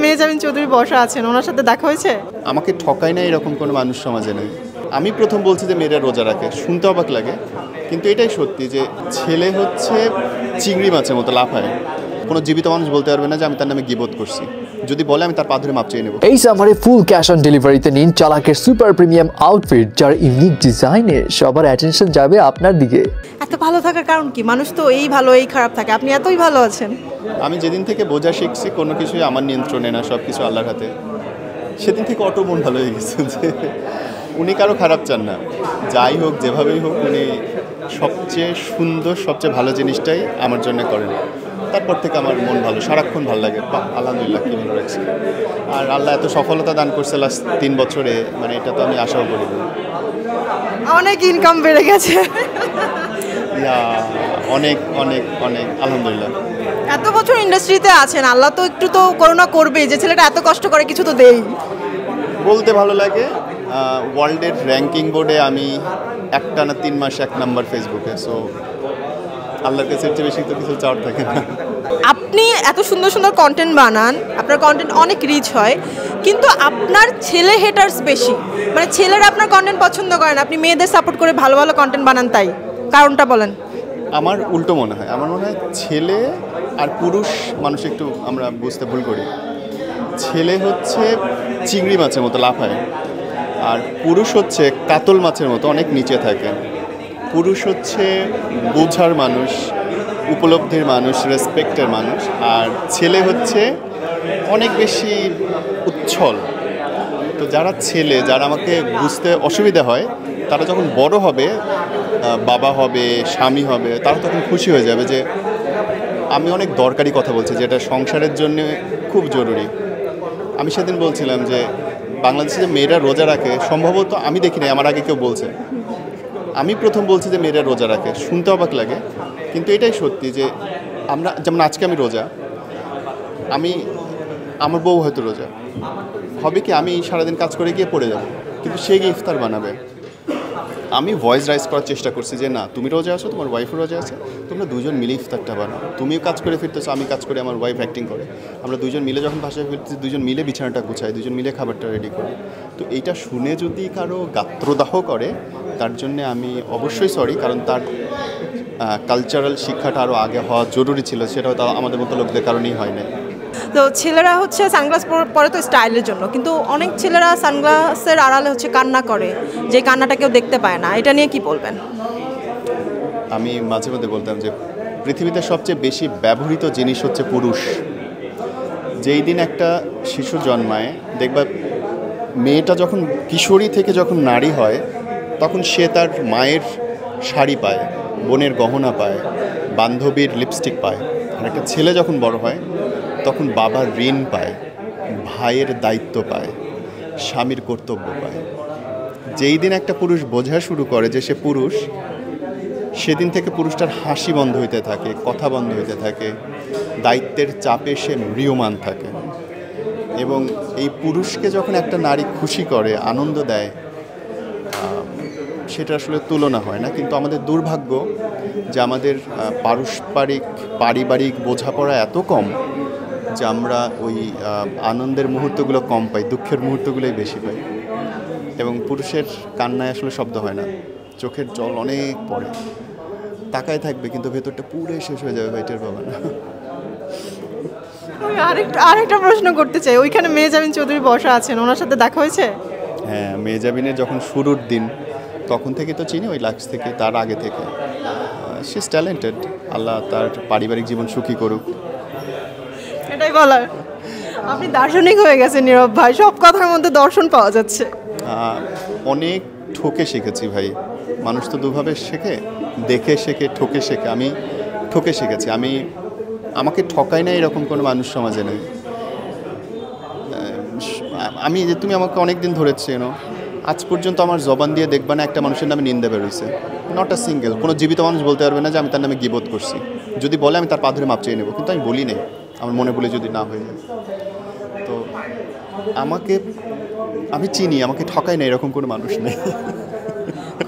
মেহজাবিন চৌধুরী বসা আছেন, ওনার সাথে দেখা হয়েছে? আমাকে ঠকায় না এরকম কোনো মানুষ সমাজে নেই। আমি প্রথম বলছি যে মেয়েরা রোজা রাখে, শুনতে অবাক লাগে, কিন্তু এটাই সত্যি যে ছেলে হচ্ছে চিংড়ি মাছের মতো লাফায়। কোনো জীবিত মানুষ বলতে পারবে না যে আমি তার নামে গিবত করছি। যদি বলে আমি তার পা ধরে মাপ চেয়ে নেব। এই সামারে ফুল ক্যাশ অন ডেলিভারিতে নিন চালাকের সুপার প্রিমিয়াম আউটফিট, যার ইউনিক ডিজাইনে সবার অ্যাটেনশন যাবে আপনার দিকে। এত ভালো থাকার কারণ কি? মানুষ তো এই ভালো এই খারাপ থাকে, আপনি এতই ভালো আছেন। আমি যেদিন থেকে বোঝা শিখছি কোনো কিছুই আমার নিয়ন্ত্রণে না, সব কিছু আল্লাহর হাতে, সেদিন থেকে অটো মন ভালো হয়ে গেছে যে উনি কারো খারাপ চান না। যাই হোক, যেভাবেই হোক, উনি সবচেয়ে সুন্দর সবচেয়ে ভালো জিনিসটাই আমার জন্য করেন। তারপর থেকে আমার মন ভালো, সারাক্ষণ ভালো লাগে। আলহামদুলিল্লাহ, কী ভালো রাখছি। আর আল্লাহ এত সফলতা দান করছে লাস্ট 3 বছরে, মানে এটা তো আমি আশাও করি না। অনেক ইনকাম বেড়ে গেছে। অনেক অনেক অনেক আলহামদুলিল্লাহ। এত বছর ইন্ডাস্ট্রিতে আছেন, আল্লাহ তো একটু তো করুণা করবেই যে ছেলেটা এত কষ্ট করে, কিছু তো দেই। বলতে ভালো লাগে, ওয়ার্ল্ডের র্যাঙ্কিং বোর্ডে আমি একটানা 3 মাস 1 নাম্বার ফেসবুকে। সো আল্লাহর কাছে চেয়ে বেশি তো কিছু চাওয়ার থাকে না। আপনি এত সুন্দর সুন্দর কন্টেন্ট বানান, আপনার কন্টেন্ট অনেক রিচ হয়, কিন্তু আপনার ছেলে হেটার্স বেশি, মানে ছেলেরা আপনার কন্টেন্ট পছন্দ করেন, আপনি মেয়েদের সাপোর্ট করে ভালো ভালো কন্টেন্ট বানান, তাই কারণটা বলেন। আমার উল্টো মনে হয়, আমার মনে হয় ছেলে আর পুরুষ মানুষ একটু আমরা বুঝতে ভুল করি। ছেলে হচ্ছে চিংড়ি মাছের মতো লাফায়, আর পুরুষ হচ্ছে কাতল মাছের মতো অনেক নিচে থাকে। পুরুষ হচ্ছে বোঝার মানুষ, উপলব্ধির মানুষ, রেসপেক্টের মানুষ, আর ছেলে হচ্ছে অনেক বেশি উচ্ছল। তো যারা ছেলে, যারা আমাকে বুঝতে অসুবিধা হয়, তারা যখন বড় হবে, বাবা হবে, স্বামী হবে, তারা তখন খুশি হয়ে যাবে যে আমি অনেক দরকারি কথা বলছি, যেটা সংসারের জন্য খুব জরুরি। আমি সেদিন বলছিলাম যে বাংলাদেশে যে মেয়েরা রোজা রাখে, সম্ভবত আমি দেখি নাই, আমার আগে কেউ বলছে। আমি প্রথম বলছি যে মেয়েরা রোজা রাখে, শুনতে অবাক লাগে, কিন্তু এটাই সত্যি যে আমরা, যেমন আজকে আমি রোজা, আমার বউ হয়তো রোজা হবে, কি আমি সারাদিন কাজ করে গিয়ে পড়ে যাব, কিন্তু সে গিয়ে ইফতার বানাবে। আমি ভয়েস রাইজ করার চেষ্টা করছি যে না, তুমি রোজা আছো, তোমার ওয়াইফও রোজা আছে, তোমরা দুজন মিলে ইফতারটা বানাও। তুমিও কাজ করে ফিরতেছো, আমি কাজ করে, আমার ওয়াইফ অ্যাক্টিং করে, আমরা দুজন মিলে যখন বাসায় ফিরতেছি, দুজন মিলে বিছানাটা গুছাই, দুজন মিলে খাবারটা রেডি করি। তো এইটা শুনে যদি কারো গাত্রদাহ করে, তার জন্যে আমি অবশ্যই সরি, কারণ তার কালচারাল শিক্ষাটা আরও আগে হওয়া জরুরি ছিল, সেটাও তা আমাদের মতো লোকদের কারণেই হয় না। তো ছেলেরা হচ্ছে সানগ্লাস পরে তো স্টাইলের জন্য, কিন্তু অনেক ছেলেরা সানগ্লাসের আড়ালে হচ্ছে কান্না করে, যে কান্নাটা কেউ দেখতে পায় না, এটা নিয়ে কি বলবেন? আমি মাঝে মধ্যে বলতাম যে পৃথিবীতে সবচেয়ে বেশি ব্যবহৃত জিনিস হচ্ছে পুরুষ। যেই দিন একটা শিশু জন্মায়, দেখবা মেয়েটা যখন কিশোরী থেকে যখন নারী হয়, তখন সে তার মায়ের শাড়ি পায়, বোনের গহনা পায়, বান্ধবীর লিপস্টিক পায়। আর একটা ছেলে যখন বড় হয়, তখন বাবার ঋণ পায়, ভাইয়ের দায়িত্ব পায়, স্বামীর কর্তব্য পায়। যেই দিন একটা পুরুষ বোঝা শুরু করে যে সে পুরুষ, সেদিন থেকে পুরুষটার হাসি বন্ধ হইতে থাকে, কথা বন্ধ হইতে থাকে, দায়িত্বের চাপে সে ম্রিয়মান থাকে। এবং এই পুরুষকে যখন একটা নারী খুশি করে, আনন্দ দেয়, সেটা আসলে তুলনা হয় না। কিন্তু আমাদের দুর্ভাগ্য যে আমাদের পারিবারিক বোঝাপড়া এত কম যে আমরা ওই আনন্দের মুহূর্তগুলো কম পাই, দুঃখের মুহূর্তগুলোই বেশি পাই। এবং পুরুষের কান্নায় আসলে শব্দ হয় না, চোখের জল অনেক পড়ে, তাকায় থাকবে কিন্তু ভেতরটা পুরো শেষ হয়ে যাবে, ভাইটার বাবা না। আরেকটা প্রশ্ন করতে চাই, ওইখানে মেহজাবিন চৌধুরী বসা আছেন, ওনার সাথে দেখা হয়েছে? হ্যাঁ, মেহজাবিনের যখন শুরুর দিন, তখন থেকে তো চিনি, ওই লাক্স থেকে, তার আগে থেকে। শি ইজ ট্যালেন্টেড, আল্লাহ তার পারিবারিক জীবন সুখী করুক, এটাই বলার। আপনি দার্শনিক হয়ে গেছেন নীরব ভাই, সব কথার মধ্যে দর্শন পাওয়া যাচ্ছে। অনেক ঠকে শিখেছি ভাই, মানুষ তো দুভাবে শেখে, দেখে শেখে, ঠকে শেখে। আমি ঠকে শিখেছি। আমাকে ঠকায় না এরকম কোনো মানুষ সমাজে নেই। তুমি আমাকে অনেক দিন ধরেছি, আজ পর্যন্ত আমার জবান দিয়ে দেখবা না একটা মানুষের নামে নিন্দা বেরোইছে, নট আ সিঙ্গেল। কোনো জীবিত মানুষ বলতে পারবে না যে আমি তার নামে গিবত করছি। যদি বলে আমি তার পা ধরে মাপ চেয়ে নেব, কিন্তু আমি বলি নেই, আমার মনে বলে যদি না হয়ে যায়। তো আমি চিনি, আমাকে ঠকায় না এরকম কোনো মানুষ নেই।